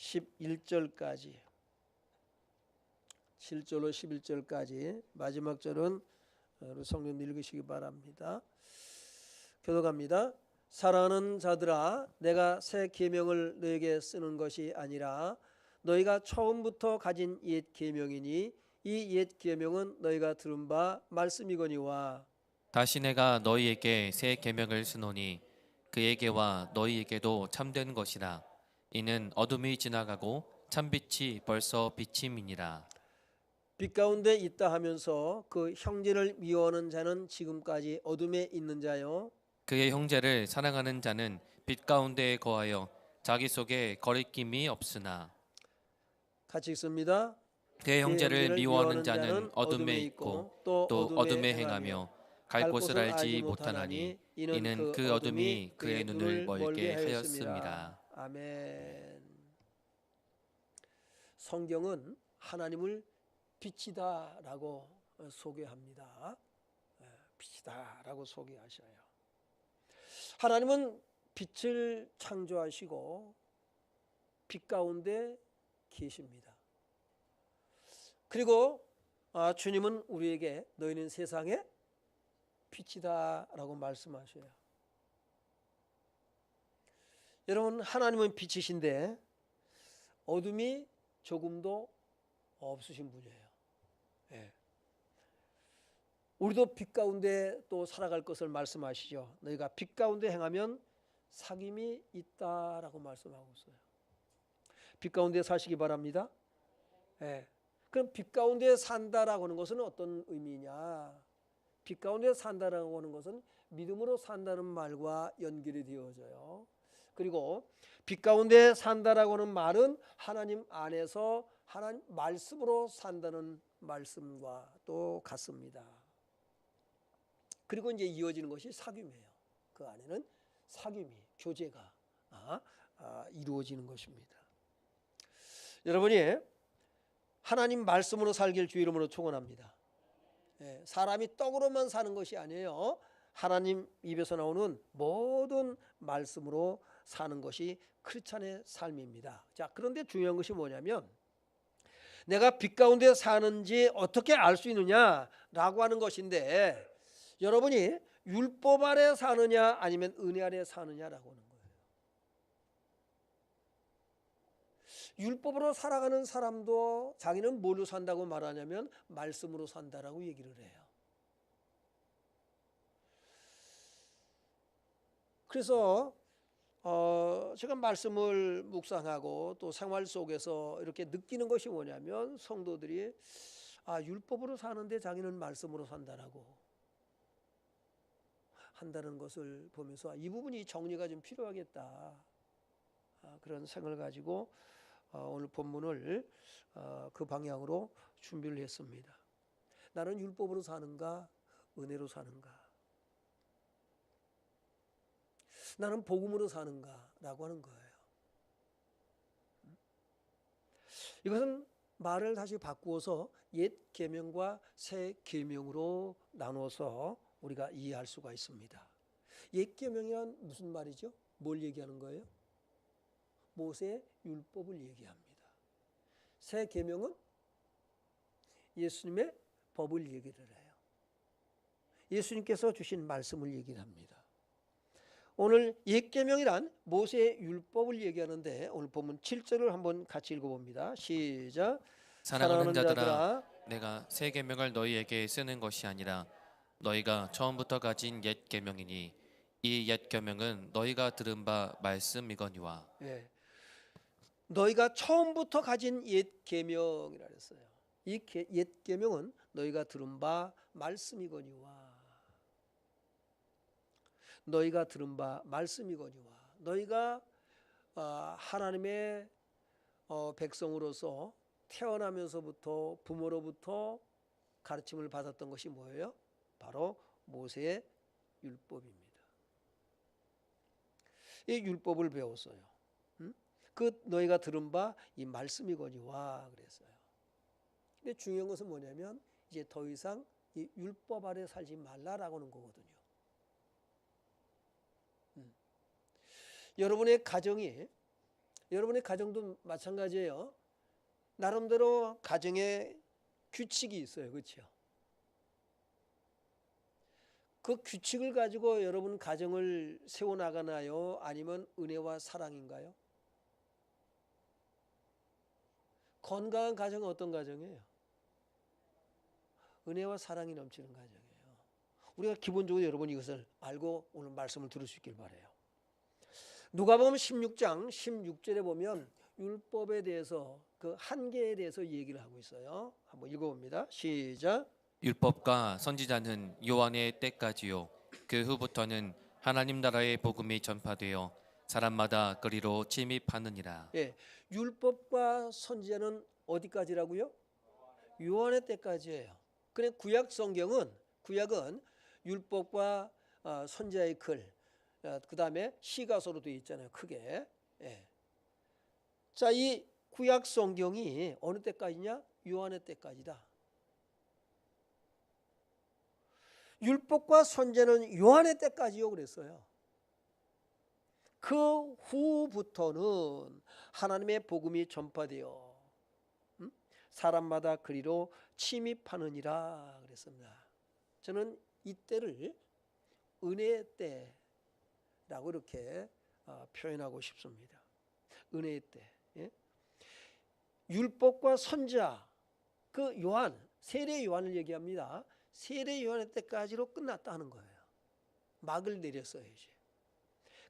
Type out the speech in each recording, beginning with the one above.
11절까지 7절로 11절까지 마지막 절은 우리 성령 읽으시기 바랍니다. 교독합니다. 사랑하는 자들아, 내가 새 계명을 너에게 쓰는 것이 아니라 너희가 처음부터 가진 옛 계명이니 이 옛 계명은 너희가 들은 바 말씀이거니와 다시 내가 너희에게 새 계명을 쓰노니 그에게와 너희에게도 참된 것이라. 이는 어둠이 지나가고 참빛이 벌써 비침이니라. 빛 가운데 있다 하면서 그 형제를 미워하는 자는 지금까지 어둠에 있는 자요 그의 형제를 사랑하는 자는 빛 가운데에 거하여 자기 속에 거리낌이 없으나 같이 읽습니다. 그의 형제를 미워하는 자는 어둠에 있고 있고 또 또 어둠에 행하며 갈 곳을 알지 못하나니 이는 그 어둠이 그의 눈을 멀게 하였음이라. 아멘. 성경은 하나님을 빛이다라고 소개합니다. 빛이다라고 소개하셔요. 하나님은 빛을 창조하시고 빛 가운데 계십니다. 그리고 주님은 우리에게 너희는 세상의 빛이다라고 말씀하셔요. 여러분, 하나님은 빛이신데 어둠이 조금도 없으신 분이에요. 예. 우리도 빛 가운데 또 살아갈 것을 말씀하시죠. 너희가 빛 가운데 행하면 사귐이 있다라고 말씀하고 있어요. 빛 가운데 사시기 바랍니다. 예. 그럼 빛 가운데 산다라고 하는 것은 어떤 의미냐? 빛 가운데 산다라고 하는 것은 믿음으로 산다는 말과 연결이 되어져요. 그리고 빛 가운데 산다라고 하는 말은 하나님 안에서 하나님 말씀으로 산다는 말씀과 또 같습니다. 그리고 이제 이어지는 것이 사귐이에요. 그 안에는 사귐이, 교제가 이루어지는 것입니다. 여러분이 하나님 말씀으로 살길 주 이름으로 축원합니다. 사람이 떡으로만 사는 것이 아니에요. 하나님 입에서 나오는 모든 말씀으로 사는 것이 크리스찬의 삶입니다. 자, 그런데 중요한 것이 뭐냐면 내가 빛 가운데 사는지 어떻게 알 수 있느냐라고 하는 것인데 여러분이 율법 아래 사느냐 아니면 은혜 아래 사느냐라고 하는 거예요. 율법으로 살아가는 사람도 자기는 뭘로 산다고 말하냐면 말씀으로 산다라고 얘기를 해요. 그래서 제가 말씀을 묵상하고 또 생활 속에서 이렇게 느끼는 것이 뭐냐면 성도들이 율법으로 사는데 자기는 말씀으로 산다라고 한다는 것을 보면서 이 부분이 정리가 좀 필요하겠다, 그런 생각을 가지고 오늘 본문을 그 방향으로 준비를 했습니다. 나는 율법으로 사는가 은혜로 사는가, 나는 복음으로 사는가라고 하는 거예요. 이것은 말을 다시 바꾸어서 옛 계명과 새 계명으로 나눠서 우리가 이해할 수가 있습니다. 옛 계명이란 무슨 말이죠? 뭘 얘기하는 거예요? 모세의 율법을 얘기합니다. 새 계명은 예수님의 법을 얘기를 해요. 예수님께서 주신 말씀을 얘기를 합니다. 오늘 옛 계명이란 모세의 율법을 얘기하는데 오늘 본문 7절을 한번 같이 읽어봅니다. 시작. 사랑하는 자들아, 내가 새 계명을 너희에게 쓰는 것이 아니라 너희가 처음부터 가진 옛 계명이니 이 옛 계명은 너희가 들은 바 말씀이거니와. 너희가 처음부터 가진 옛 계명이라 했어요. 이 옛 계명은 너희가 들은 바 말씀이거니와. 너희가 들은 바 말씀이거니와. 너희가 하나님의 백성으로서 태어나면서부터 부모로부터 가르침을 받았던 것이 뭐예요? 바로 모세의 율법입니다. 이 율법을 배웠어요. 그 너희가 들은 바 이 말씀이거니와 그랬어요. 근데 중요한 것은 뭐냐면 이제 더 이상 이 율법 아래 살지 말라라고 하는 거거든요. 여러분의 가정이 여러분의 가정도 마찬가지예요. 나름대로 가정에 규칙이 있어요. 그렇죠? 그 규칙을 가지고 여러분 가정을 세워나가나요? 아니면 은혜와 사랑인가요? 건강한 가정은 어떤 가정이에요? 은혜와 사랑이 넘치는 가정이에요. 우리가 기본적으로 여러분 이것을 알고 오늘 말씀을 들을 수 있길 바라요. 누가복음 16장 16절에 보면 율법에 대해서 그 한계에 대해서 얘기를 하고 있어요. 한번 읽어봅니다. 시작. 율법과 선지자는 요한의 때까지요. 그 후부터는 하나님 나라의 복음이 전파되어 사람마다 그리로 침입하느니라. 예, 율법과 선지자는 어디까지라고요? 요한의 때까지예요. 그래 구약 성경은 구약은 율법과 선지자의 글, 그 다음에 시가서로 되어 있잖아요. 크게. 예. 자, 이 구약 성경이 어느 때까지냐? 요한의 때까지다. 율법과 선지자는 요한의 때까지요 그랬어요. 그 후부터는 하나님의 복음이 전파되어 사람마다 그리로 침입하느니라 그랬습니다. 저는 이때를 은혜의 때라고 이렇게 표현하고 싶습니다. 은혜의 때. 예? 율법과 선지자 그 요한 세례 요한을 얘기합니다. 세례 요한의 때까지로 끝났다는 거예요. 막을 내렸어요. 이제.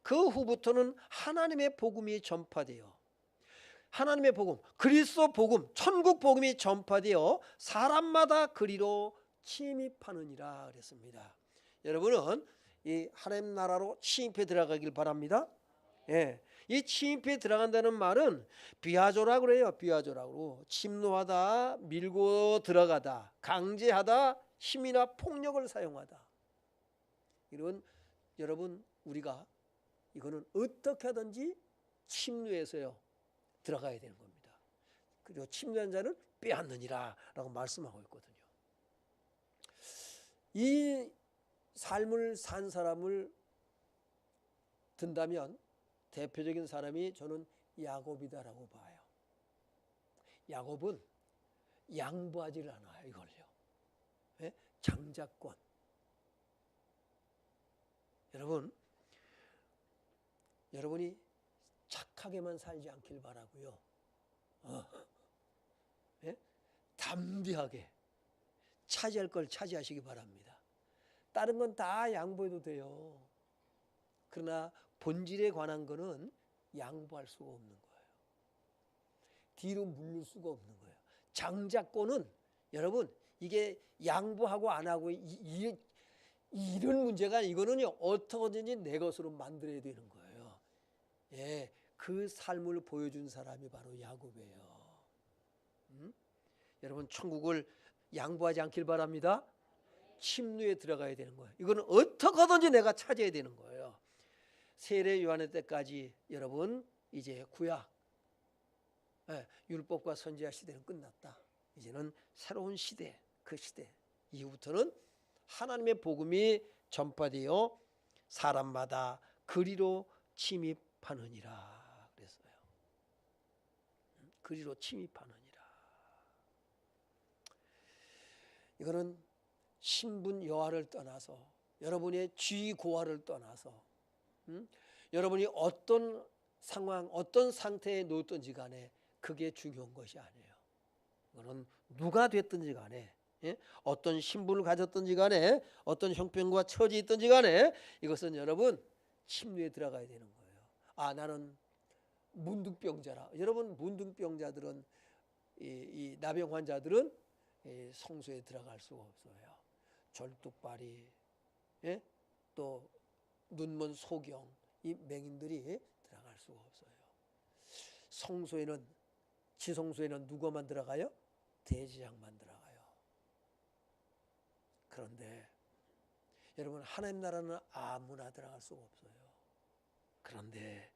그 후부터는 하나님의 복음이 전파되어 하나님의 복음, 그리스도 복음, 천국 복음이 전파되어 사람마다 그리로 침입하느니라 그랬습니다. 여러분은 이 하나님 나라로 침입해 들어가길 바랍니다. 예, 이 침입해 들어간다는 말은 비아조라고 그래요. 비아조라고 침노하다, 밀고 들어가다, 강제하다, 힘이나 폭력을 사용하다. 이런 여러분 우리가 이거는 어떻게 하든지 침노해서요 들어가야 되는 겁니다. 그리고 침노한 자는 빼앗느니라 라고 말씀하고 있거든요. 이 삶을 산 사람을 든다면 대표적인 사람이 저는 야곱이다라고 봐요. 야곱은 양보하지를 않아요. 이걸요. 네? 장자권. 여러분이 착하게만 살지 않길 바라고요. 네? 담대하게 차지할 걸 차지하시기 바랍니다. 다른 건 다 양보해도 돼요. 그러나 본질에 관한 거는 양보할 수가 없는 거예요. 뒤로 물릴 수가 없는 거예요. 장자권은 여러분 이게 양보하고 안 하고 이런 문제가 이거는요 어떻게든지 내 것으로 만들어야 되는 거예요. 예, 그 삶을 보여준 사람이 바로 야곱이에요. 여러분 천국을 양보하지 않길 바랍니다. 침노에 들어가야 되는 거예요. 이거는 어떻게든지 내가 찾아야 되는 거예요. 세례 요한의 때까지 여러분 이제 구약 율법과 선지자 시대는 끝났다. 이제는 새로운 시대, 그 시대 이후부터는 하나님의 복음이 전파되어 사람마다 그리로 침입하느니라 그랬어요. 그리로 침입하느니라. 이거는 신분 여하를 떠나서 여러분의 지위 고하를 떠나서 여러분이 어떤 상황, 어떤 상태에 놓였든지 간에 그게 중요한 것이 아니에요. 이거는 누가 됐든지 간에 어떤 신분을 가졌든지 간에 어떤 형편과 처지에 있든지 간에 이것은 여러분 침노에 들어가야 되는 거예요. 아 나는 문둥병자라. 여러분 문둥병자들은 이 나병 환자들은 성소에 들어갈 수가 없어요. 절뚝발이 또 눈먼 소경 이 맹인들이 들어갈 수가 없어요. 성소에는 지성소에는 누가만 들어가요? 대제사장만 들어가요. 그런데 여러분 하나님 나라는 아무나 들어갈 수가 없어요. 그런데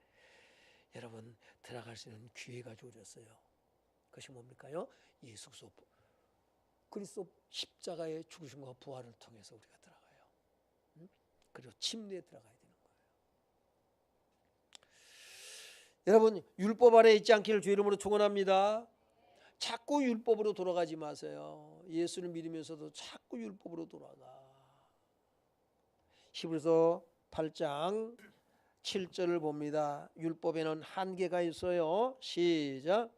여러분 들어갈 수 있는 기회가 주어졌어요. 그것이 뭡니까요? 예수 그리스도 십자가의 죽으심과 부활을 통해서 우리가 들어가요. 그리고 침례에 들어가야 되는 거예요. 여러분 율법 아래 있지 않기를 주 이름으로 축원합니다. 자꾸 율법으로 돌아가지 마세요. 예수를 믿으면서도 자꾸 율법으로 돌아가. 히브리서 8장 7절을 봅니다. 율법에는 한계가 있어요. 시작.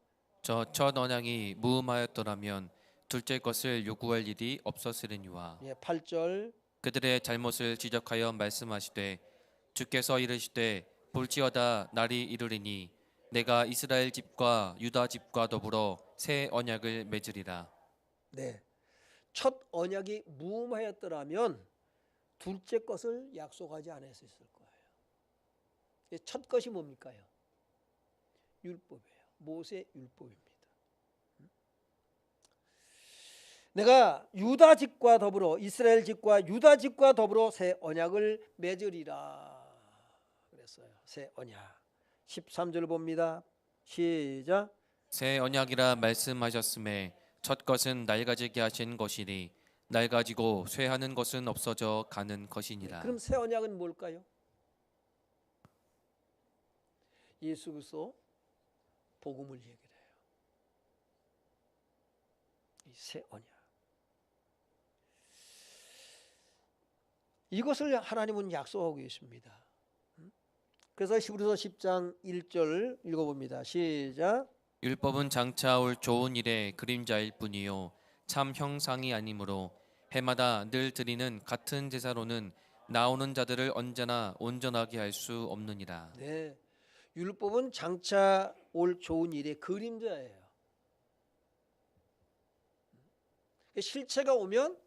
저 첫 언약이 무음하였더라면 둘째 것을 요구할 일이 없었으리니와 8절. 그들의 잘못을 지적하여 말씀하시되 주께서 이르시되 볼지어다 날이 이르리니 내가 이스라엘 집과 유다 집과 더불어 새 언약을 맺으리라. 네. 첫 언약이 무음하였더라면 둘째 것을 약속하지 않았을 거예요. 첫 것이 뭡니까요? 율법이에요. 모세 율법입니다. 내가 유다 집과 더불어 이스라엘 집과 유다 집과 더불어 새 언약을 맺으리라 그랬어요. 새 언약. 13절 봅니다. 시작. 새 언약이라 말씀하셨음에 첫 것은 낡아지게 하신 것이니 낡아지고 쇠하는 것은 없어져 가는 것이니라. 그럼 새 언약은 뭘까요? 예수 그리스도 복음을 얘기를 해요. 이 새 언약. 이것을 하나님은 약속하고 계십니다. 그래서 히브리서 10장 1절 읽어봅니다. 시작. 율법은 장차 올 좋은 일의 그림자일 뿐이요 참 형상이 아니므로 해마다 늘 드리는 같은 제사로는 나오는 자들을 언제나 온전하게 할 수 없느니라. 네, 율법은 장차 올 좋은 일의 그림자예요. 실체가 오면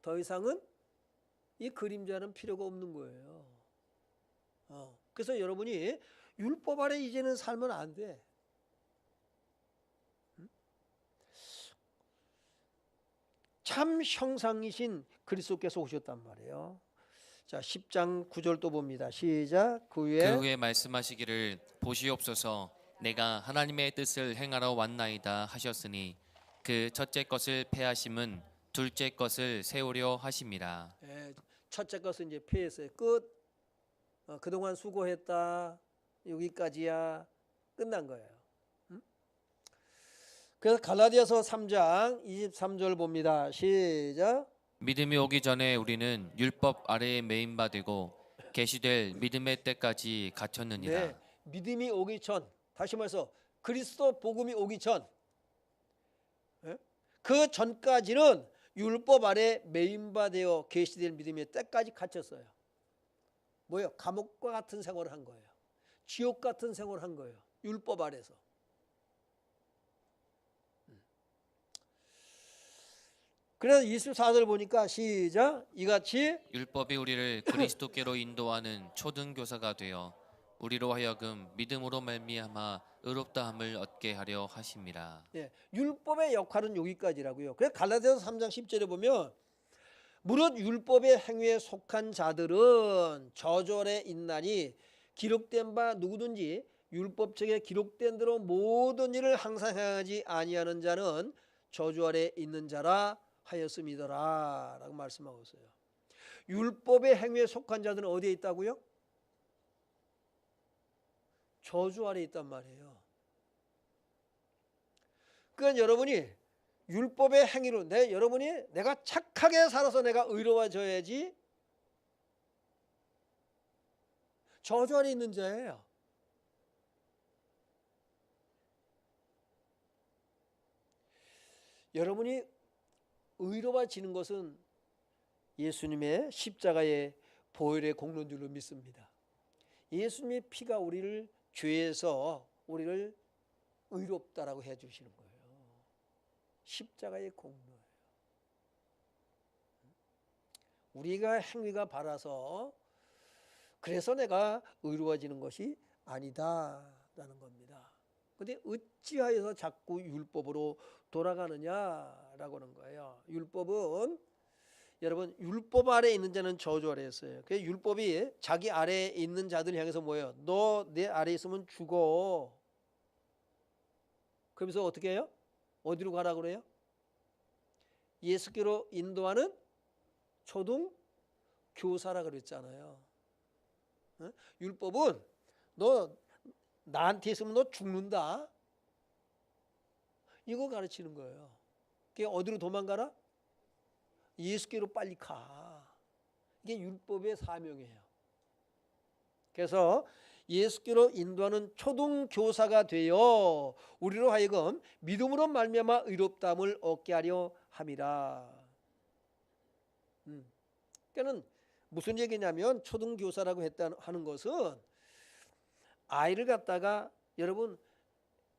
더 이상은 이 그림자는 필요가 없는 거예요. 그래서 여러분이 율법 아래 이제는 살면 안 돼. 참 형상이신 그리스도께서 오셨단 말이에요. 자, 10장 9절 또 봅니다. 시작. 그 후에 말씀하시기를 보시옵소서 내가 하나님의 뜻을 행하러 왔나이다 하셨으니 그 첫째 것을 폐하심은 둘째 것을 세우려 하심이라. 첫째 것은 이제 폐했어요. 끝. 그동안 수고했다. 여기까지야. 끝난 거예요. 그래서 갈라디아서 3장 23절 봅니다. 시작. 믿음이 오기 전에 우리는 율법 아래에 매인 바 되고 계시될 믿음의 때까지 갇혔느니라. 네, 믿음이 오기 전, 다시 말해서 그리스도 복음이 오기 전, 그 전까지는 율법 아래 매인 바 되어 계시될 믿음의 때까지 갇혔어요. 뭐예요? 감옥과 같은 생활을 한 거예요. 지옥 같은 생활을 한 거예요. 율법 아래서. 그래서 24절 보니까 시작. 이같이 율법이 우리를 그리스도께로 인도하는 초등교사가 되어 우리로 하여금 믿음으로 말미암아 의롭다함을 얻게 하려 하심이라. 예, 율법의 역할은 여기까지라고요. 그래서 갈라디아서 3장 10절에 보면 무릇 율법의 행위에 속한 자들은 저주 아래 있나니 기록된 바 누구든지 율법책에 기록된 대로 모든 일을 항상 행하지 아니하는 자는 저주 아래 있는 자라 하였음이더라 라고 말씀하고 있어요. 율법의 행위에 속한 자들은 어디에 있다고요? 저주 아래 있단 말이에요. 그러니까 여러분이 율법의 행위로 여러분이 내가 착하게 살아서 내가 의로워져야지 저주 아래 있는 자예요. 여러분이 의로워지는 것은 예수님의 십자가의 보혈의 공로인 줄로 믿습니다. 예수님의 피가 우리를 죄에서 우리를 의롭다라고 해주시는 거예요. 십자가의 공로예요. 우리가 행위가 바라서 그래서 내가 의로워지는 것이 아니다라는 겁니다. 그런데 어찌하여서 자꾸 율법으로 돌아가느냐라고 하는 거예요. 율법은 여러분 율법 아래에 있는 자는 저주 아래에 있어요. 그 율법이 자기 아래에 있는 자들 향해서 뭐예요? 너 내 아래에 있으면 죽어. 그러면서 어떻게 해요? 어디로 가라 그래요? 예수께로 인도하는 초등 교사라 그랬잖아요. 율법은 너 나한테 있으면 너 죽는다. 이거 가르치는 거예요. 그게 어디로 도망가라? 예수께로 빨리 가. 이게 율법의 사명이에요. 그래서 예수께로 인도하는 초등 교사가 되어 우리로 하여금 믿음으로 말미암아 의롭다함을 얻게 하려 함이라. 그러니까는 무슨 얘기냐면 초등 교사라고 하는 것은 아이를 갖다가 여러분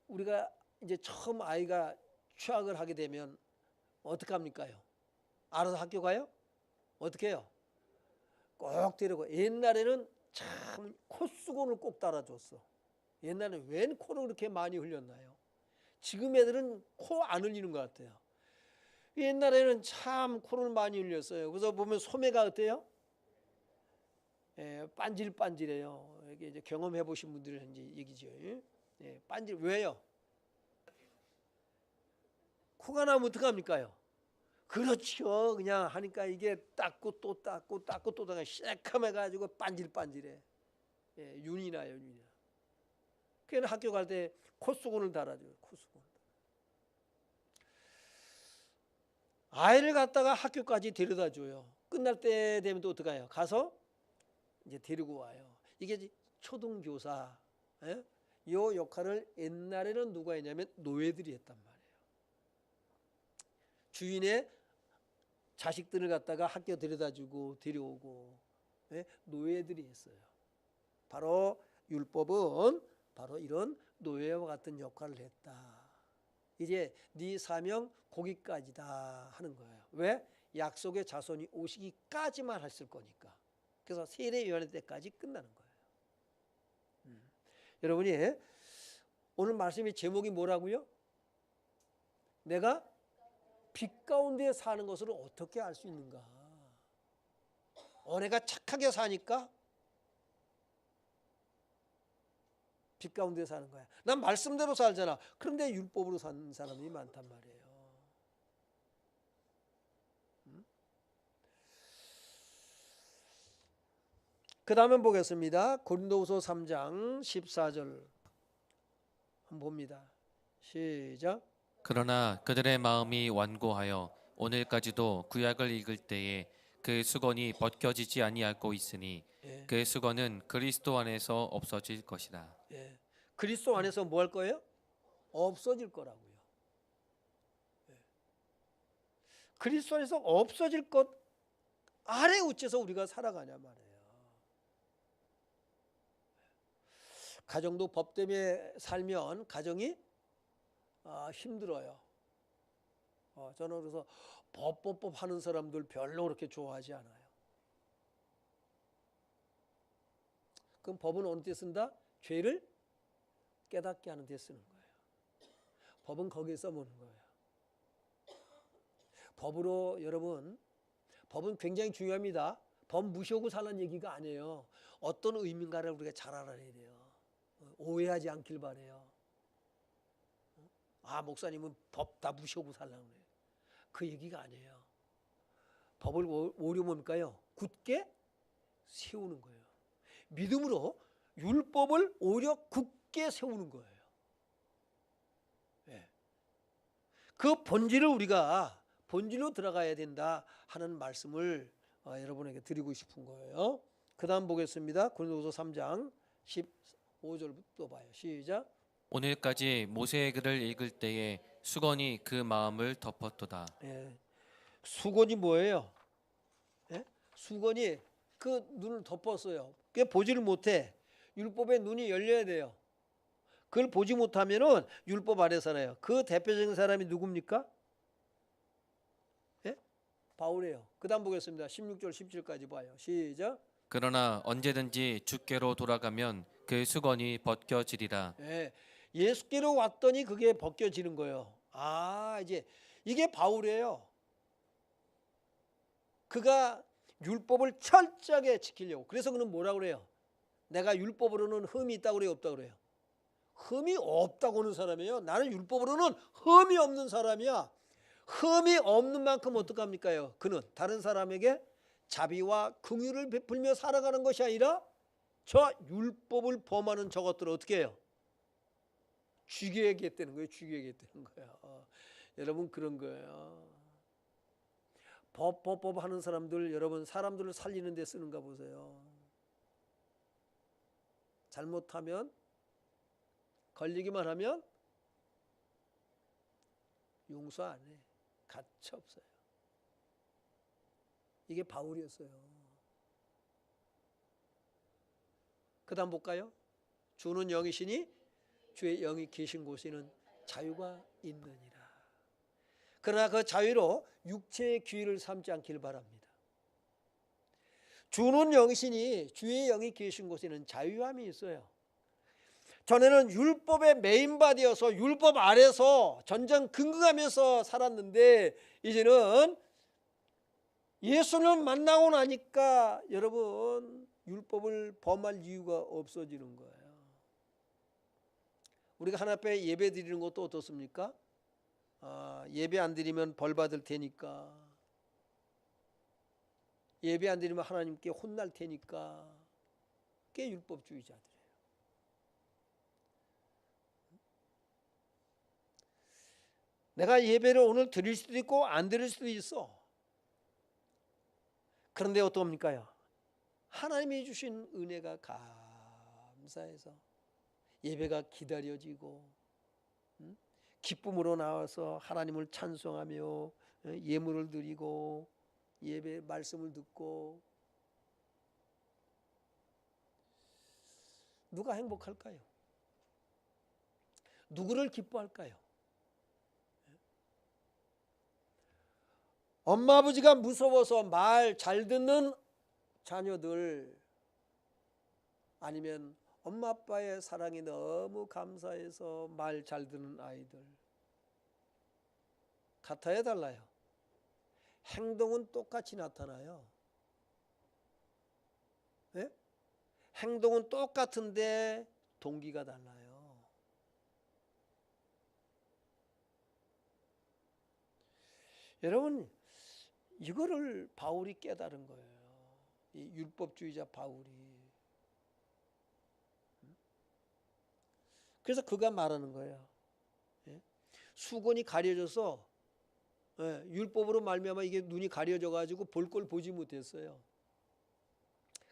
우리가 이제 처음 아이가 취학을 하게 되면 어떻게 합니까요? 알아서 학교 가요? 어떻게 해요? 꼭 데리고. 옛날에는 참 콧수건을 꼭 달아줬어. 옛날에는 웬 코를 그렇게 많이 흘렸나요? 지금 애들은 코 안 흘리는 것 같아요. 옛날에는 참 코를 많이 흘렸어요. 그래서 보면 소매가 어때요? 예, 반질반질해요. 이게 이제 경험해 보신 분들은 이제 얘기죠. 예, 반질. 왜요? 코가 나면 어떡합니까요? 그렇죠. 그냥 하니까 이게 닦고 또 닦고 닦고 또 닦고 새카매가지고 반질반질해. 예, 윤이 나요, 윤이 나. 그래서 학교 갈 때 콧수건을 달아줘요. 콧수건. 아이를 갖다가 학교까지 데려다 줘요. 끝날 때 되면 또 어떡해요? 가서 이제 데리고 와요. 이게 이제 초등교사. 예? 이 역할을 옛날에는 누가 했냐면 노예들이 했단 말이에요. 주인의 자식들을 갖다가 학교 데려다주고 데려오고, 예? 노예들이 했어요. 바로 율법은 바로 이런 노예와 같은 역할을 했다. 이제 네 사명 거기까지다 하는 거예요. 왜? 약속의 자손이 오시기까지만 했을 거니까. 그래서 세례 요한의 때까지 끝나는 거예요. 여러분이 오늘 말씀의 제목이 뭐라고요? 내가 빛 가운데 사는 것을 어떻게 알 수 있는가? 내가 착하게 사니까 빛 가운데 사는 거야. 난 말씀대로 살잖아. 그런데 율법으로 사는 사람이 많단 말이에요. 그 다음에 보겠습니다. 고린도후서 3장 14절 한번 봅니다. 시작. 그러나 그들의 마음이 완고하여 오늘까지도 구약을 읽을 때에 그 수건이 벗겨지지 아니하고 있으니 예. 그 수건은 그리스도 안에서 없어질 것이다. 예. 그리스도 안에서 뭐 할 거예요? 없어질 거라고요. 예. 그리스도 안에서 없어질 것 아래 어째서 우리가 살아가냐 말이에요. 가정도 법 때문에 살면 가정이 힘들어요. 저는 그래서 법 하는 사람들 별로 그렇게 좋아하지 않아요. 그럼 법은 어느 때 쓴다? 죄를 깨닫게 하는 데 쓰는 거예요. 법은 거기에 써보는 거예요. 법으로 여러분, 법은 굉장히 중요합니다. 법 무시하고 살라는 얘기가 아니에요. 어떤 의미인가를 우리가 잘 알아야 돼요. 오해하지 않길 바래요. 목사님은 법 다 무시하고 살라고 그래요. 그 얘기가 아니에요. 법을 오히려 뭡니까요? 굳게 세우는 거예요. 믿음으로 율법을 오히려 굳게 세우는 거예요. 네. 그 본질을 우리가 본질로 들어가야 된다 하는 말씀을 여러분에게 드리고 싶은 거예요. 그 다음 보겠습니다. 고린도후서 3장 15절부터 봐요. 시작. 오늘까지 모세의 글을 읽을 때에 수건이 그 마음을 덮었도다. 예. 수건이 뭐예요? 예? 수건이 그 눈을 덮었어요. 그게 보지를 못해. 율법의 눈이 열려야 돼요. 그걸 보지 못하면은 율법 아래 살아요. 그 대표적인 사람이 누굽니까? 예? 바울이에요. 그 다음 보겠습니다. 16절 17절까지 봐요. 시작. 그러나 언제든지 주께로 돌아가면 그 수건이 벗겨지리라. 예. 예수께로 왔더니 그게 벗겨지는 거예요. 이제 이게 바울이에요. 그가 율법을 철저하게 지키려고. 그래서 그는 뭐라고 그래요? 내가 율법으로는 흠이 있다고 그래요? 없다고 그래요? 흠이 없다고 하는 사람이에요. 나는 율법으로는 흠이 없는 사람이야. 흠이 없는 만큼 어떡합니까요? 그는 다른 사람에게 자비와 긍휼을 베풀며 살아가는 것이 아니라 저 율법을 범하는 저것들을 어떻게 해요? 죽여야겠다는 거예요. 죽여야겠다는 거예요. 여러분 그런 거예요. 법 하는 사람들, 여러분 사람들을 살리는 데 쓰는가 보세요. 잘못하면, 걸리기만 하면 용서 안 해. 가차 없어요. 이게 바울이었어요. 그 다음 볼까요? 주는 영이시니 주의 영이 계신 곳에는 자유가 있느니라. 그러나 그 자유로 육체의 귀를 삼지 않길 바랍니다. 주는 영이시니 주의 영이 계신 곳에는 자유함이 있어요. 전에는 율법의 메인바디여서 율법 아래서 전전긍긍하면서 살았는데 이제는 예수를 만나고 나니까 여러분 율법을 범할 이유가 없어지는 거예요. 우리가 하나님 앞에 예배 드리는 것도 어떻습니까? 예배 안 드리면 벌 받을 테니까, 예배 안 드리면 하나님께 혼날 테니까, 그게 율법주의자들이에요. 내가 예배를 오늘 드릴 수도 있고 안 드릴 수도 있어. 그런데 어떡합니까요? 하나님이 주신 은혜가 감사해서 예배가 기다려지고 기쁨으로 나와서 하나님을 찬송하며 예물을 드리고 예배 말씀을 듣고 누가 행복할까요? 누구를 기뻐할까요? 엄마 아버지가 무서워서 말 잘 듣는 자녀들, 아니면 엄마 아빠의 사랑이 너무 감사해서 말 잘 듣는 아이들, 같아요 달라요? 행동은 똑같이 나타나요. 네? 행동은 똑같은데 동기가 달라요. 여러분 이거를 바울이 깨달은 거예요. 이 율법주의자 바울이. 그래서 그가 말하는 거예요. 수건이 가려져서 율법으로 말미암아 이게 눈이 가려져 가지고 볼 걸 보지 못했어요.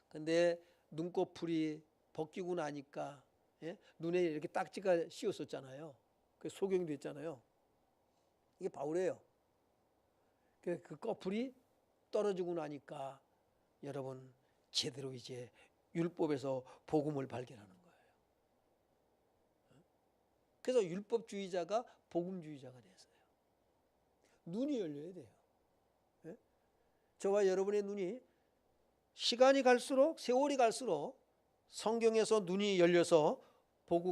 근데 눈꺼풀이 벗기고 나니까 눈에 이렇게 딱지가 씌었었잖아요. 그 소경됐잖아요. 이게 바울이에요. 그 꺼풀이 떨어지고 나니까 여러분 제대로 이제 율법에서 복음을 발견하는 거예요. 그래서 율법주의자가 복음주의자가 됐어요. 눈이 열려야 돼요. 저와 여러분의 눈이 시간이 갈수록, 세월이 갈수록 성경에서 눈이 열려서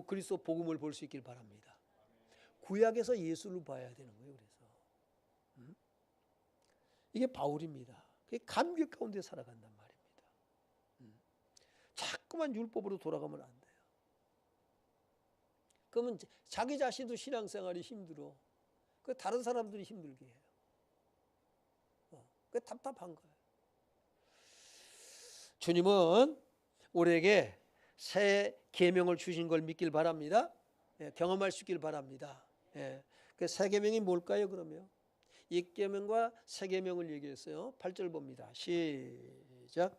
그리스도 복음을 볼 수 있길 바랍니다. 구약에서 예수를 봐야 되는 거예요. 그래서 이게 바울입니다. 그게 감격 가운데 살아간단 말입니다. 자꾸만 율법으로 돌아가면 안 돼요. 그러면 자기 자신도 신앙생활이 힘들어. 그 다른 사람들이 힘들게 해요. 그 답답한 거예요. 주님은 우리에게 새 계명을 주신 걸 믿길 바랍니다. 경험할 수 있길 바랍니다. 그 새 계명이 뭘까요? 그러면 이 계명과 새 계명을 얘기했어요. 8절 봅니다. 시작.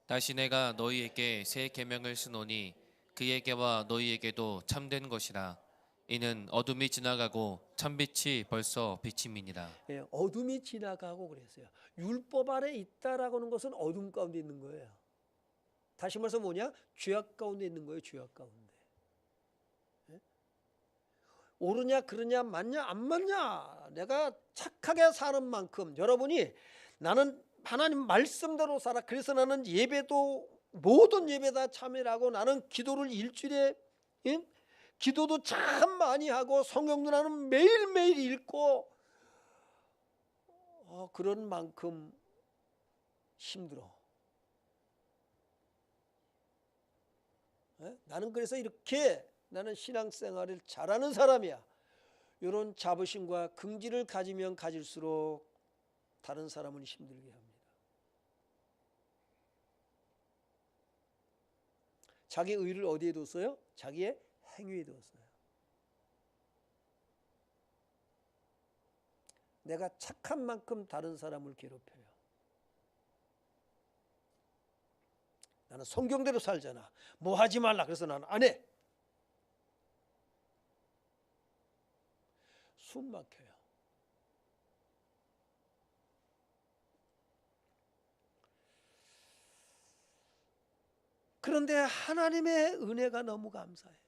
다시 내가 너희에게 새 계명을 쓰노니 그에게와 너희에게도 참된 것이라. 이는 어둠이 지나가고 참빛이 벌써 비침이니라. 어둠이 지나가고 그랬어요. 율법 아래 있다라고 하는 것은 어둠 가운데 있는 거예요. 다시 말해서 뭐냐? 죄악 가운데 있는 거예요. 죄악 가운데. 옳으냐 그러냐 맞냐 안 맞냐, 내가 착하게 사는 만큼 여러분이 나는 하나님 말씀대로 살아, 그래서 나는 예배도 모든 예배 다 참여를 하고 나는 기도를 일주일에 기도도 참 많이 하고 성경도 나는 매일매일 읽고 그런 만큼 힘들어. 나는 그래서 이렇게 나는 신앙생활을 잘하는 사람이야. 이런 자부심과 긍지를 가지면 가질수록 다른 사람은 힘들게 합니다. 자기 의를 어디에 뒀어요? 자기의 행위에 뒀어요. 내가 착한 만큼 다른 사람을 괴롭혀요. 나는 성경대로 살잖아. 뭐 하지 말라. 그래서 나는 안 해. 숨 막혀요. 그런데 하나님의 은혜가 너무 감사해요.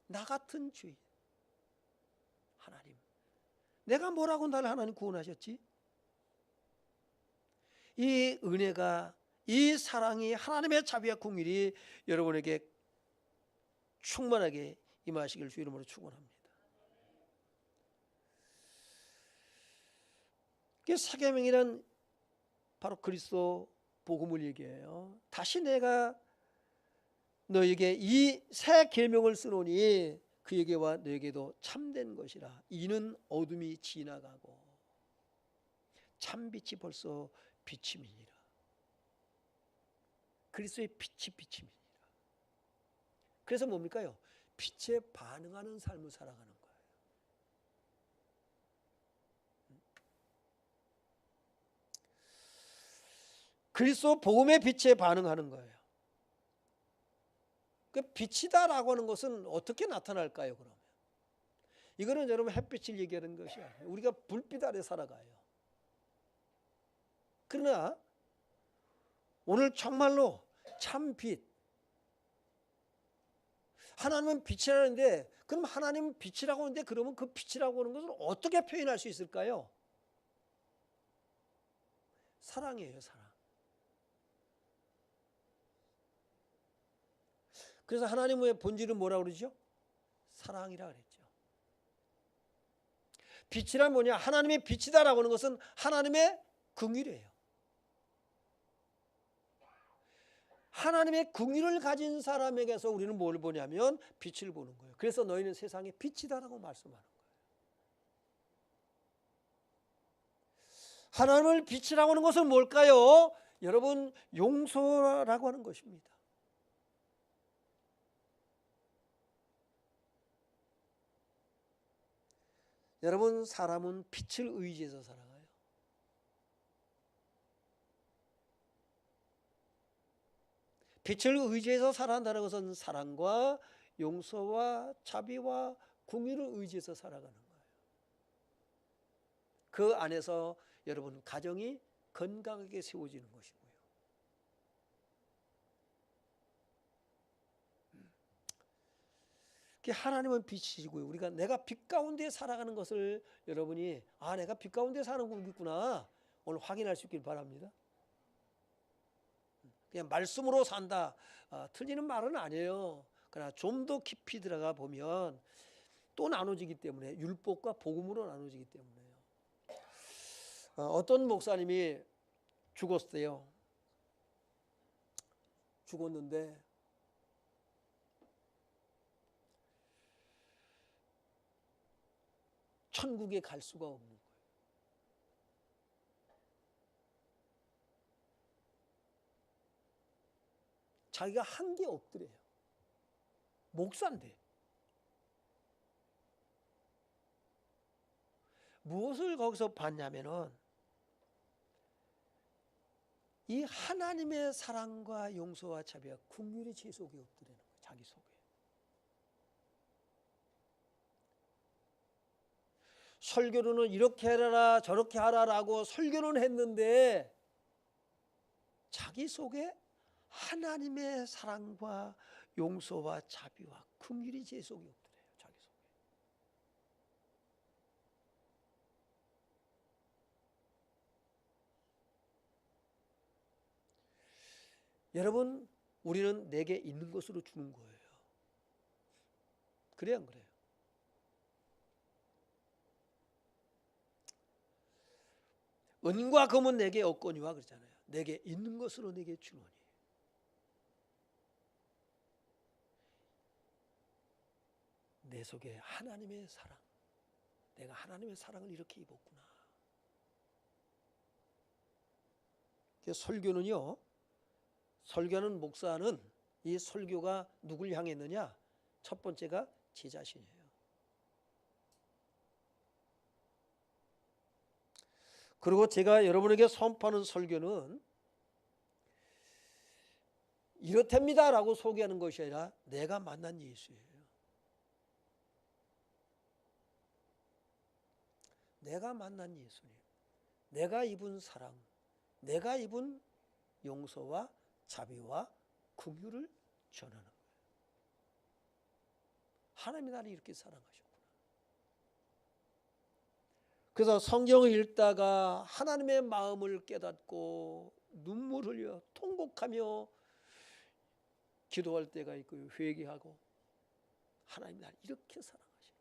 나 같은 죄인, 하나님, 내가 뭐라고 나를 하나님 구원하셨지? 이 은혜가, 이 사랑이, 하나님의 자비와 긍휼이 여러분에게 충만하게 임하시길 주 이름으로 축원합니다. 사계명이란 바로 그리스도 복음을 얘기해요. 다시 내가 너에게 이 새 계명을 쓰노니 그에게와 너에게도 참된 것이라. 이는 어둠이 지나가고 참빛이 벌써 비침이니라. 그리스도의 빛이 비침이니라. 그래서 뭡니까요? 빛에 반응하는 삶을 살아가는 거예요. 그리스도 복음의 빛에 반응하는 거예요. 그 빛이다라고 하는 것은 어떻게 나타날까요? 그러면 이거는 여러분 햇빛을 얘기하는 것이 아니에요. 우리가 불빛 아래 살아가요. 그러나 오늘 정말로 참 빛, 하나님은 빛이라는데, 그럼 하나님은 빛이라고 하는데 그러면 그 빛이라고 하는 것을 어떻게 표현할 수 있을까요? 사랑이에요, 사랑. 그래서 하나님의 본질은 뭐라고 그러죠? 사랑이라 그랬죠. 빛이란 뭐냐? 하나님의 빛이다라고 하는 것은 하나님의 긍휼이에요. 하나님의 긍휼을 가진 사람에게서 우리는 뭘 보냐면 빛을 보는 거예요. 그래서 너희는 세상의 빛이다라고 말씀하는 거예요. 하나님을 빛이라고 하는 것은 뭘까요? 여러분, 용서라고 하는 것입니다. 여러분, 사람은 빛을 의지해서 살아가요. 빛을 의지해서 살아간다는 것은 사랑과 용서와 자비와 긍휼을 의지해서 살아가는 거예요. 그 안에서 여러분 가정이 건강하게 세워지는 것이고요. 하나님은 빛이시고요. 우리가 내가 빛 가운데 살아가는 것을 여러분이 내가 빛 가운데 사는 거구나 오늘 확인할 수 있길 바랍니다. 그냥 말씀으로 산다, 틀리는 말은 아니에요. 그러나 좀 더 깊이 들어가 보면 또 나눠지기 때문에, 율법과 복음으로 나눠지기 때문에요. 어떤 목사님이 죽었어요. 죽었는데 천국에 갈 수가 없는 거예요. 자기가 한 게 없더래요. 목사인데. 무엇을 거기서 봤냐면은 이 하나님의 사랑과 용서와 자비와 긍휼이 제 속에 없더라는 거예요. 자기 속에. 설교로는 이렇게 해라 저렇게 하라라고 설교는 했는데 자기 속에 하나님의 사랑과 용서와 자비와 긍휼이 제 속에 없더래요. 자기 속에. 여러분, 우리는 내게 있는 것으로 주는 거예요. 그래야 안 그래요? 은과 금은 내게 없거니와 그러잖아요. 내게 있는 것으로 내게 주노니. 내 속에 하나님의 사랑, 내가 하나님의 사랑을 이렇게 입었구나. 설교는요, 설교하는 목사는 이 설교가 누굴 향했느냐? 첫 번째가 제 자신이에요. 그리고 제가 여러분에게 선포하는 설교는 이렇답니다라고 소개하는 것이 아니라 내가 만난 예수예요. 내가 만난 예수님, 내가 입은 사랑, 내가 입은 용서와 자비와 긍휼을 전하는 거예요. 하나님이 나를 이렇게 사랑하셨구나. 그래서 성경을 읽다가 하나님의 마음을 깨닫고 눈물 흘려 통곡하며 기도할 때가 있고 회개하고 하나님 나를 이렇게 사랑하시고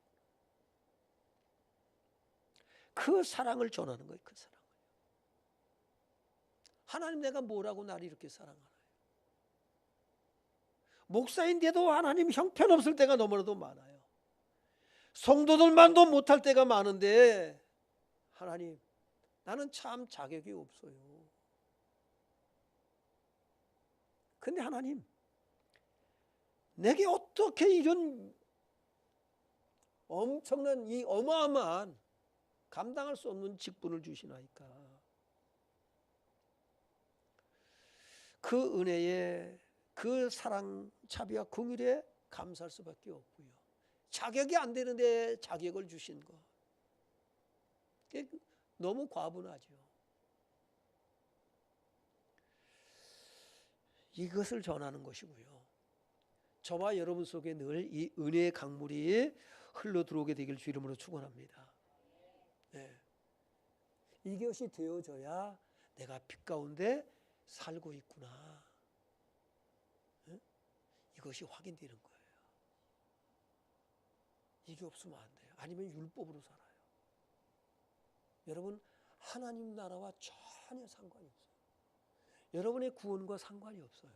그 사랑을 전하는 거예요. 그 사랑을. 하나님 내가 뭐라고 나를 이렇게 사랑하나요? 목사인데도 하나님 형편없을 때가 너무나도 많아요. 성도들만도 못할 때가 많은데 하나님 나는 참 자격이 없어요. 근데 하나님 내게 어떻게 이런 엄청난 이 어마어마한 감당할 수 없는 직분을 주시나이까. 그 은혜에 그 사랑 자비와 긍휼에 감사할 수밖에 없고요. 자격이 안 되는데 자격을 주신 것 너무 과분하죠. 이것을 전하는 것이고요. 저와 여러분 속에 늘 이 은혜의 강물이 흘러 들어오게 되길 주 이름으로 축원합니다. 네. 이것이 되어져야 내가 빛 가운데 살고 있구나. 네? 이것이 확인되는 거예요. 이게 없으면 안 돼요. 아니면 율법으로 살아요. 여러분 하나님 나라와 전혀 상관이 없어요. 여러분의 구원과 상관이 없어요.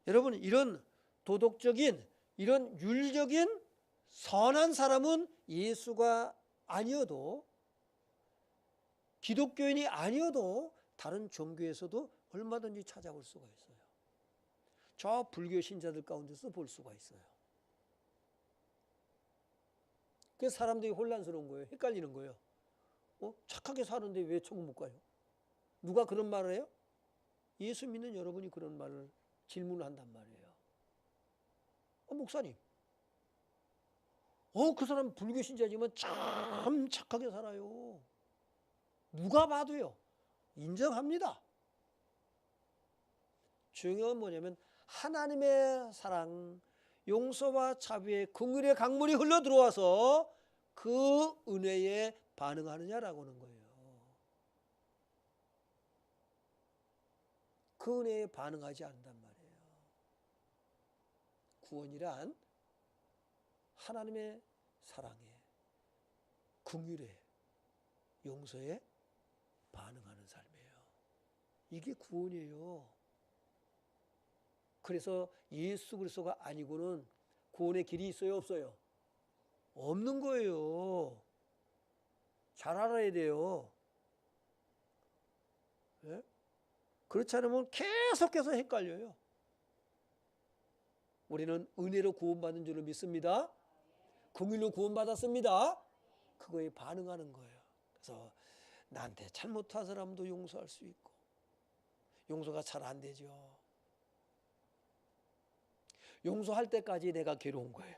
여러분 이런 도덕적인 이런 윤리적인 선한 사람은 예수가 아니어도 기독교인이 아니어도 다른 종교에서도 얼마든지 찾아볼 수가 있어요. 저 불교 신자들 가운데서 볼 수가 있어요. 그래서 사람들이 혼란스러운 거예요. 헷갈리는 거예요. 착하게 사는데 왜 천국 못 가요? 누가 그런 말을 해요? 예수 믿는 여러분이 그런 말을 질문한단 말이에요. 목사님, 그 사람 불교 신자지만 참 착하게 살아요. 누가 봐도요. 인정합니다. 중요한 건 뭐냐면 하나님의 사랑, 용서와 자비의 긍휼의 강물이 흘러 들어와서 그 은혜에 반응하느냐라고 하는 거예요. 그 은혜에 반응하지 않는단 말이에요. 구원이란 하나님의 사랑에, 긍휼에, 용서에 반응하는 삶이에요. 이게 구원이에요. 그래서 예수 그리스도가 아니고는 구원의 길이 있어요, 없어요? 없는 거예요. 잘 알아야 돼요. 네? 그렇지 않으면 계속해서 헷갈려요. 우리는 은혜로 구원받은 줄을 믿습니다. 긍휼로 구원받았습니다. 그거에 반응하는 거예요. 그래서 나한테 잘못한 사람도 용서할 수 있고 용서가 잘 안 되죠. 용서할 때까지 내가 괴로운 거예요.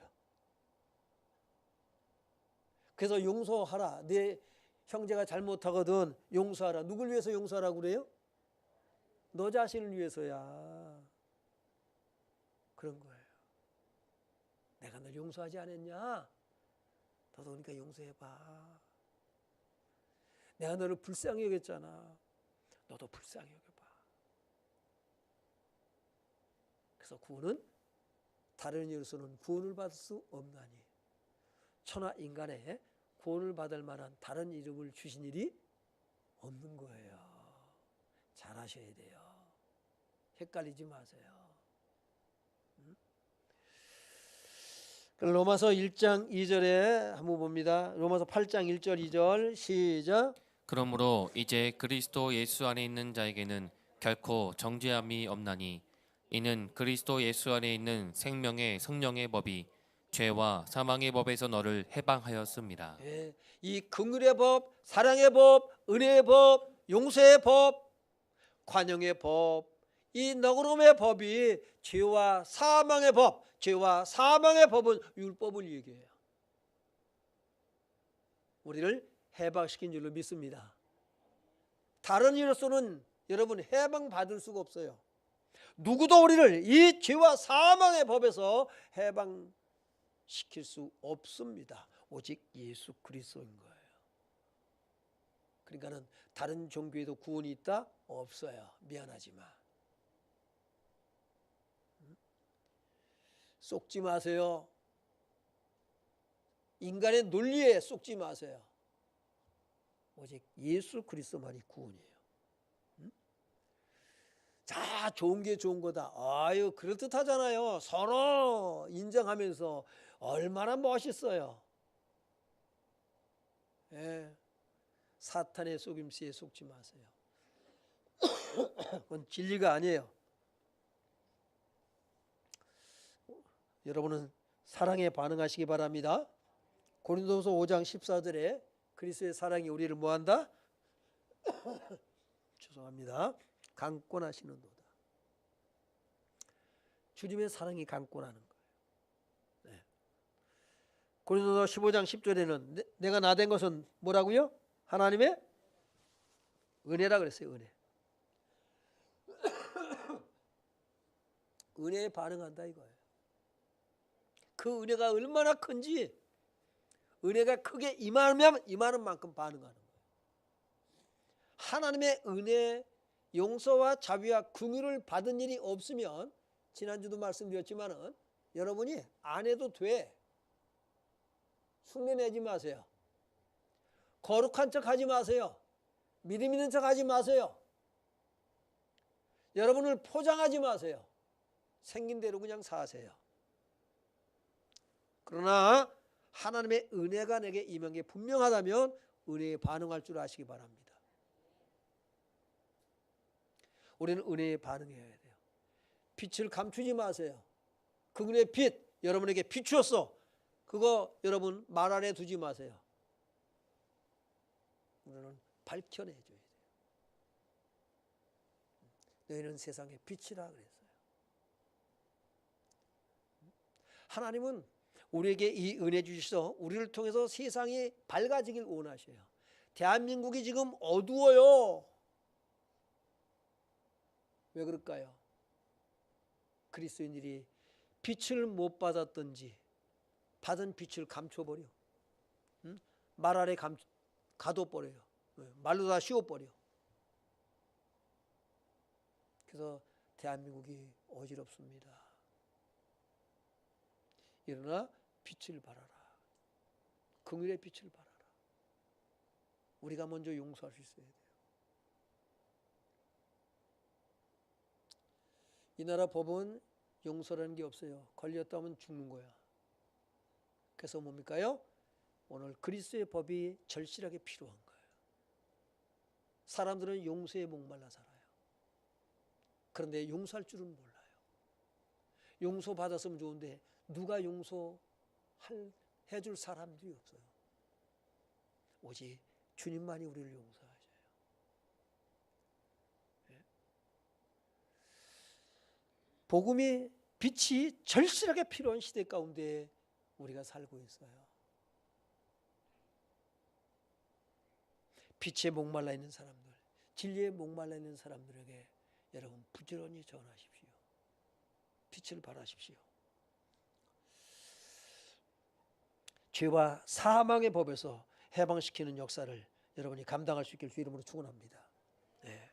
그래서 용서하라. 내 형제가 잘못하거든 용서하라. 누굴 위해서 용서하라고 그래요? 너 자신을 위해서야. 그런 거예요. 내가 널 용서하지 않았냐? 너도 그러니까 용서해봐. 내가 너를 불쌍히 여겼잖아. 너도 불쌍히 여겨봐. 그래서 구원은 다른 이로서는 구원을 받을 수 없나니 천하 인간에 구원을 받을 만한 다른 이름을 주신 일이 없는 거예요. 잘 아셔야 돼요. 헷갈리지 마세요. 로마서 1장 2절에 한번 봅니다. 로마서 8장 1절 2절 시작. 그러므로 이제 그리스도 예수 안에 있는 자에게는 결코 정죄함이 없나니 이는 그리스도 예수 안에 있는 생명의 성령의 법이 죄와 사망의 법에서 너를 해방하였음이라. 예, 이 긍휼의 법, 사랑의 법, 은혜의 법, 용서의 법, 관용의 법, 이 너그러움의 법이 죄와 사망의 법, 죄와 사망의 법은 율법을 얘기해요. 우리를 해방시킨 줄로 믿습니다. 다른 일로서는 여러분 해방받을 수가 없어요. 누구도 우리를 이 죄와 사망의 법에서 해방시킬 수 없습니다. 오직 예수 그리스도인 거예요. 그러니까는 다른 종교에도 구원이 있다? 없어요. 미안하지만 속지 마세요. 인간의 논리에 속지 마세요. 오직 예수 그리스도만이 구원이에요. 자, 좋은 게 좋은 거다. 아유, 그럴듯하잖아요. 서로 인정하면서 얼마나 멋있어요. 예, 사탄의 속임수에 속지 마세요. 그건 진리가 아니에요. 여러분은 사랑에 반응하시기 바랍니다. 고린도서 5장 14절에 그리스도의 사랑이 우리를 뭐한다? 죄송합니다. 강권하시는도다. 주님의 사랑이 강권하는 거예요. 네. 고린도서 15장 10절에는 내가 나 된 것은 뭐라고요? 하나님의 은혜라 그랬어요. 은혜. 은혜에 반응한다 이거예요. 그 은혜가 얼마나 큰지, 은혜가 크게 임하면 임하는 만큼 반응하는 거예요. 하나님의 은혜, 용서와 자비와 긍휼을 받은 일이 없으면, 지난주도 말씀드렸지만은 여러분이 안 해도 돼. 흉내내지 마세요. 거룩한 척 하지 마세요. 믿음 있는 척 하지 마세요. 여러분을 포장하지 마세요. 생긴 대로 그냥 사세요. 그러나 하나님의 은혜가 내게 임한 게 분명하다면 은혜에 반응할 줄 아시기 바랍니다. 우리는 은혜에 반응해야 돼요. 빛을 감추지 마세요. 그분의 빛, 여러분에게 비추었어. 그거 여러분 말 아래 두지 마세요. 우리는 밝혀내줘야 돼요. 너희는 세상의 빛이라 그랬어요. 하나님은 우리에게 이 은혜 주셔서 우리를 통해서 세상이 밝아지길 원하셔요. 대한민국이 지금 어두워요. 왜 그럴까요? 그리스도인들이 빛을 못 받았던지 받은 빛을 감춰버려. 말 아래 가둬버려요. 말로 다 씌워버려. 그래서 대한민국이 어지럽습니다. 일어나 빛을 발하라. 긍휼의 빛을 발하라. 우리가 먼저 용서할 수 있어야 돼요. 이 나라 법은 용서라는 게 없어요. 걸렸다면 죽는 거야. 그래서 뭡니까요? 오늘 그리스도의 법이 절실하게 필요한 거예요. 사람들은 용서에 목말라 살아요. 그런데 용서할 줄은 몰라요. 용서 받았으면 좋은데 누가 해줄 사람들이 없어요. 오직 주님만이 우리를 용서하셔요. 복음이 빛이 절실하게 필요한 시대 가운데 우리가 살고 있어요. 빛에 목말라 있는 사람들, 진리에 목말라 있는 사람들에게 여러분 부지런히 전하십시오. 빛을 발하십시오. 죄와 사망의 법에서 해방시키는 역사를 여러분이 감당할 수 있길 주 이름으로 축원합니다. 네.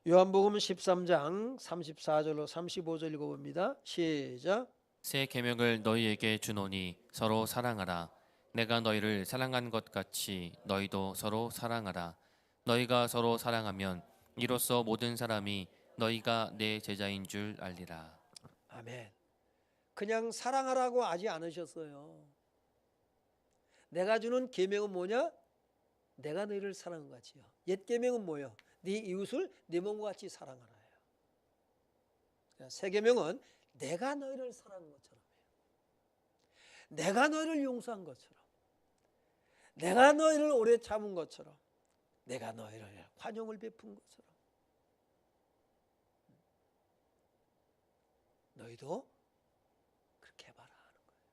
요한복음 13장 34절로 35절 읽어봅니다. 시작. 새 계명을 너희에게 주노니 서로 사랑하라. 내가 너희를 사랑한 것 같이 너희도 서로 사랑하라. 너희가 서로 사랑하면 이로써 모든 사람이 너희가 내 제자인 줄 알리라. 아멘. 그냥 사랑하라고 하지 않으셨어요. 내가 주는 계명은 뭐냐? 내가 너희를 사랑한 것 같이요. 옛 계명은 뭐예요? 네 이웃을 네 몸과 같이 사랑하라예요. 새 계명은 내가 너희를 사랑한 것처럼 해요. 내가 너희를 용서한 것처럼, 내가 너희를 오래 참은 것처럼, 내가 너희를 관용을 베푼 것처럼 너희도 그렇게 해봐라 하는 거예요.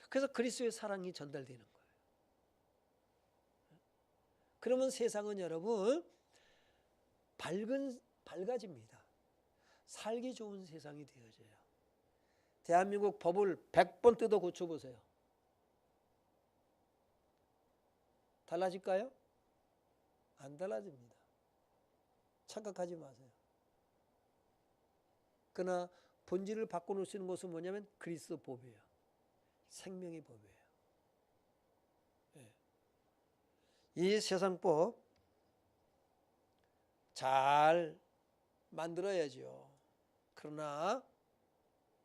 그래서 그리스도의 사랑이 전달되는 거예요. 그러면 세상은 여러분 밝아집니다. 살기 좋은 세상이 되어져요. 대한민국 법을 100번 뜯어 고쳐보세요. 달라질까요? 안 달라집니다. 착각하지 마세요. 그러나 본질을 바꿔놓을 수 있는 것은 뭐냐면 그리스도 법이에요. 생명의 법이에요. 이 세상법 잘 만들어야죠. 그러나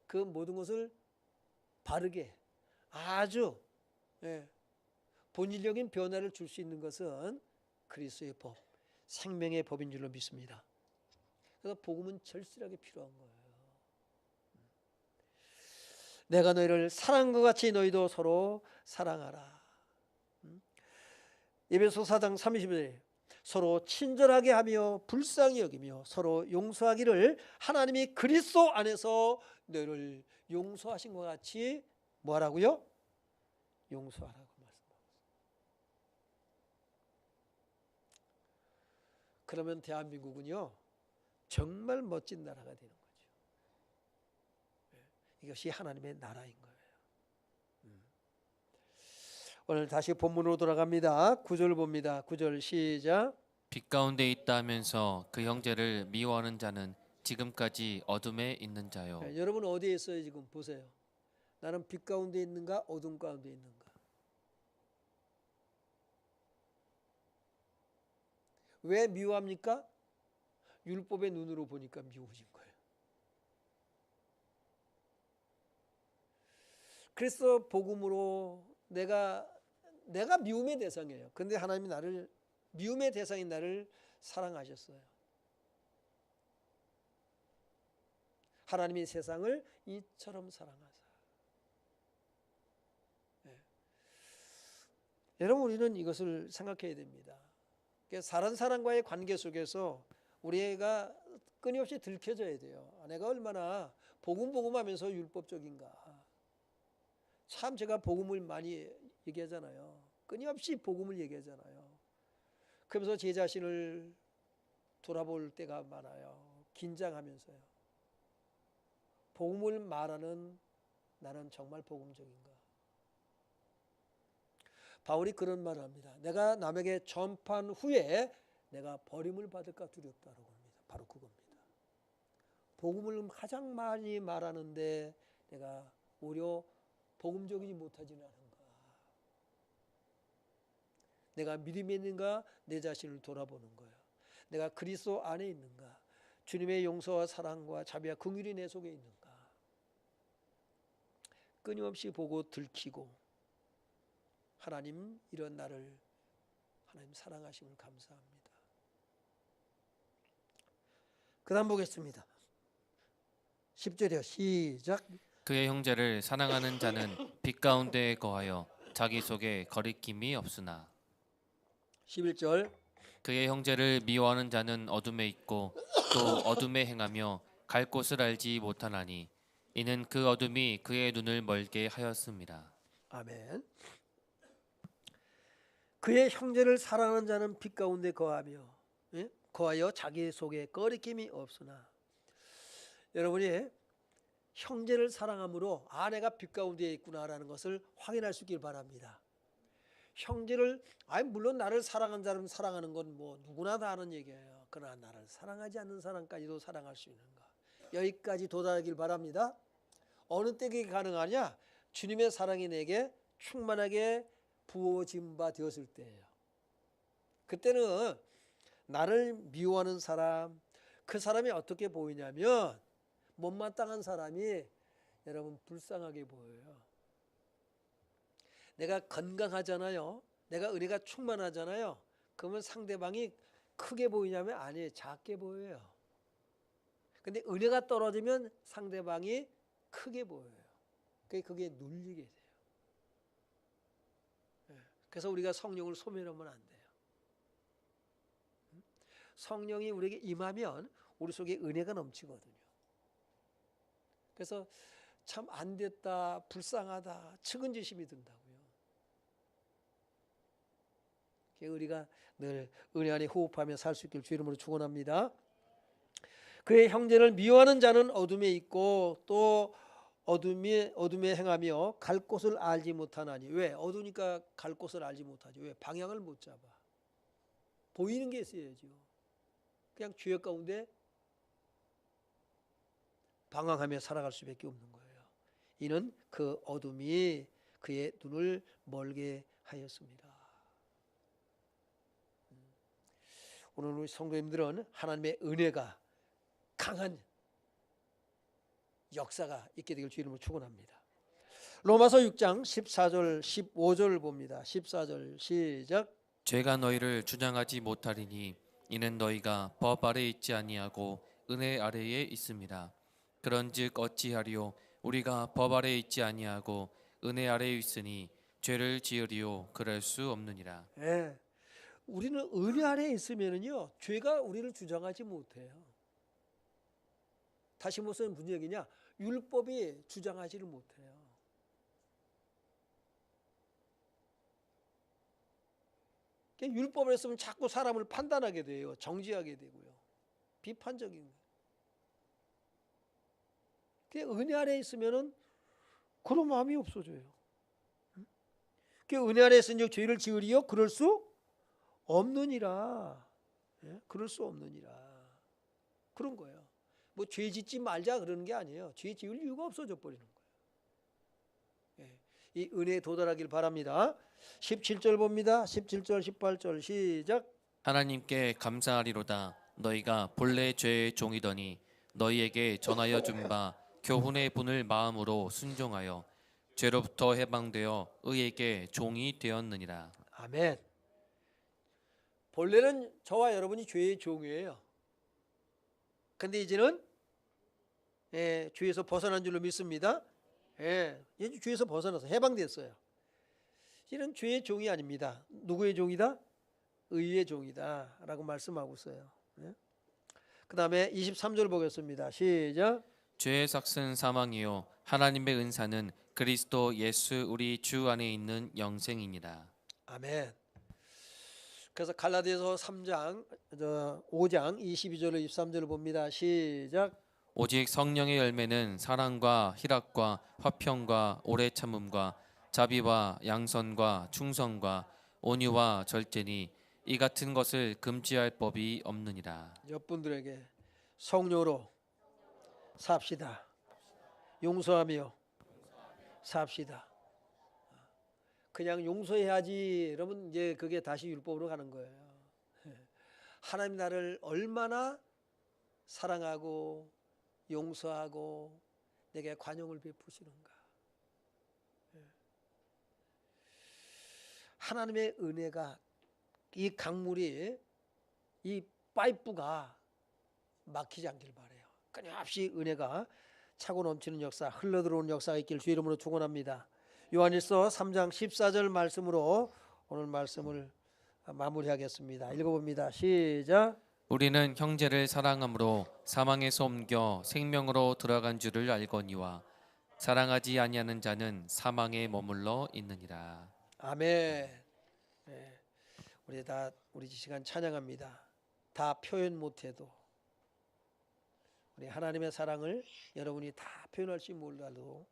그 모든 것을 바르게 아주 본질적인 변화를 줄 수 있는 것은 그리스도의 법, 생명의 법인 줄로 믿습니다. 그래서 복음은 절실하게 필요한 거예요. 내가 너희를 사랑한 것 같이 너희도 서로 사랑하라. 에베소 4장 30절에 서로 친절하게 하며 불쌍히 여기며 서로 용서하기를 하나님이 그리스도 안에서 너희를 용서하신 것 같이 뭐하라고요? 용서하라고 말씀하셨어요. 그러면 대한민국은요 정말 멋진 나라가 되는 거죠. 이것이 하나님의 나라인 거예요. 오늘 다시 본문으로 돌아갑니다. 9절 봅니다. 9절 시작. 빛 가운데 있다 하면서 그 형제를 미워하는 자는 지금까지 어둠에 있는 자요. 여러분 어디에 있어요 지금 보세요. 나는 빛 가운데 있는가 어둠 가운데 있는가. 왜 미워합니까? 율법의 눈으로 보니까 미워진 거예요. 그래서 복음으로 내가 미움의 대상이에요. 그런데 하나님이 나를 미움의 대상인 나를 사랑하셨어요. 하나님이 세상을 이처럼 사랑하사. 여러분 우리는 이것을 생각해야 됩니다. 다른 사람과의 관계 속에서 우리가 끊임없이 들켜져야 돼요. 내가 얼마나 복음하면서 율법적인가. 참 제가 복음을 많이 얘기하잖아요. 끊임없이 복음을 얘기하잖아요. 그러면서 제 자신을 돌아볼 때가 많아요. 긴장하면서요. 복음을 말하는 나는 정말 복음적인가. 바울이 그런 말을 합니다. 내가 남에게 전파한 후에 내가 버림을 받을까 두렵다라고 합니다. 바로 그겁니다. 복음을 가장 많이 말하는데 내가 오히려 복음적이지 못하지는 않은가. 내가 믿음이 있는가 내 자신을 돌아보는 거야. 내가 그리스도 안에 있는가. 주님의 용서와 사랑과 자비와 긍휼이 내 속에 있는가. 끊임없이 보고 들키고 하나님 이런 나를 하나님 사랑하심을 감사합니다. 그 다음 보겠습니다. 10절이요. 시작. 그의 형제를 사랑하는 자는 빛 가운데에 거하여 자기 속에 거리낌이 없으나 11절. 그의 형제를 미워하는 자는 어둠에 있고 또 어둠에 행하며 갈 곳을 알지 못하나니 이는 그 어둠이 그의 눈을 멀게 하였습니다. 아멘. 그의 형제를 사랑하는 자는 빛 가운데 거하여 자기 속에 거리낌이 없으나. 여러분이 형제를 사랑함으로 내가 빛 가운데 있구나라는 것을 확인할 수 있길 바랍니다. 형제를 물론 나를 사랑하는 사람 사랑하는 건 뭐 누구나 다 하는 얘기예요. 그러나 나를 사랑하지 않는 사람까지도 사랑할 수 있는가. 여기까지 도달하길 바랍니다. 어느 때 그게 가능하냐? 주님의 사랑이 내게 충만하게 부어진 바 되었을 때예요. 그때는 나를 미워하는 사람, 그 사람이 어떻게 보이냐면 못마땅한 사람이 여러분 불쌍하게 보여요. 내가 건강하잖아요. 내가 은혜가 충만하잖아요. 그러면 상대방이 크게 보이냐면 아니에요. 작게 보여요. 근데 은혜가 떨어지면 상대방이 크게 보여요. 그게 눌리게 돼요. 그래서 우리가 성령을 소멸하면 안 돼요. 성령이 우리에게 임하면 우리 속에 은혜가 넘치거든요. 그래서 참 안 됐다, 불쌍하다, 측은지심이 든다고요. 우리가 늘 은혜 안에 호흡하며 살 수 있길 주 이름으로 축원합니다. 그의 형제를 미워하는 자는 어둠에 있고 또 어둠에 행하며 갈 곳을 알지 못하나니. 왜? 어두우니까 갈 곳을 알지 못하죠. 왜? 방향을 못 잡아. 보이는 게 있어야죠. 그냥 죄악 가운데 방황하며 살아갈 수밖에 없는 거예요. 이는 그 어둠이 그의 눈을 멀게 하였습니다. 오늘 우리 성도님들은 하나님의 은혜가 강한 역사가 있게 되길 주 이름으로 축원합니다. 로마서 6장 14절 15절을 봅니다. 14절 시작. 죄가 너희를 주장하지 못하리니 이는 너희가 법 아래 있지 아니하고 은혜 아래에 있습니다. 그런즉 어찌하리요 우리가 법 아래 있지 아니하고 은혜 아래에 있으니 죄를 지으리요 그럴 수 없느니라. 예. 우리는 은혜 아래에 있으면은요 죄가 우리를 주장하지 못해요. 다시 무슨 얘기냐? 율법이 주장하지를 못해요. 율법을 했으면 자꾸 사람을 판단하게 돼요. 정죄하게 되고요. 비판적인 거예요. 은혜 아래에 있으면은 그런 마음이 없어져요. 은혜 아래에 있으니 죄를 지으리요 그럴 수 없느니라. 예? 그럴 수 없느니라. 그런 거예요. 뭐 죄 짓지 말자 그러는 게 아니에요. 죄 지을 이유가 없어져 버리는 거예요. 예. 이 은혜에 도달하길 바랍니다. 17절 봅니다. 17절 18절 시작. 하나님께 감사하리로다. 너희가 본래 죄의 종이더니 너희에게 전하여 준 바 교훈의 분을 마음으로 순종하여 죄로부터 해방되어 의에게 종이 되었느니라. 아멘. 본래는 저와 여러분이 죄의 종이에요. 근데 이제는 죄에서 벗어난 줄로 믿습니다. 이제 죄에서 벗어나서 해방됐어요. 이는 죄의 종이 아닙니다. 누구의 종이다? 의의 종이다 라고 말씀하고 있어요. 그 다음에 23절 보겠습니다. 시작. 죄의 삭은 사망이요 하나님의 은사는 그리스도 예수 우리 주 안에 있는 영생이니라. 아멘. 그래서 갈라디아서 5장 22절로 23절을 봅니다. 시작. 오직 성령의 열매는 사랑과 희락과 화평과 오래 참음과 자비와 양선과 충성과 온유와 절제니 이 같은 것을 금지할 법이 없느니라. 옆분들에게 성령으로 삽시다. 용서하며 삽시다. 그냥 용서해야지 그러면 이제 그게 다시 율법으로 가는 거예요. 하나님 나를 얼마나 사랑하고 용서하고 내게 관용을 베푸시는가. 하나님의 은혜가 이 강물이 이 파이프가 막히지 않길 바라요. 끊임없이 은혜가 차고 넘치는 역사, 흘러들어오는 역사가 있길 주 이름으로 축원합니다. 요한일서 3장 14절 말씀으로 오늘 말씀을 마무리하겠습니다. 읽어봅니다. 시작. 우리는 형제를 사랑함으로 사망에서 옮겨 생명으로 들어간 줄을 알거니와 사랑하지 아니하는 자는 사망에 머물러 있느니라. 아멘. 우리 시간 찬양합니다. 다 표현 못해도 우리 하나님의 사랑을 여러분이 다 표현할지 몰라도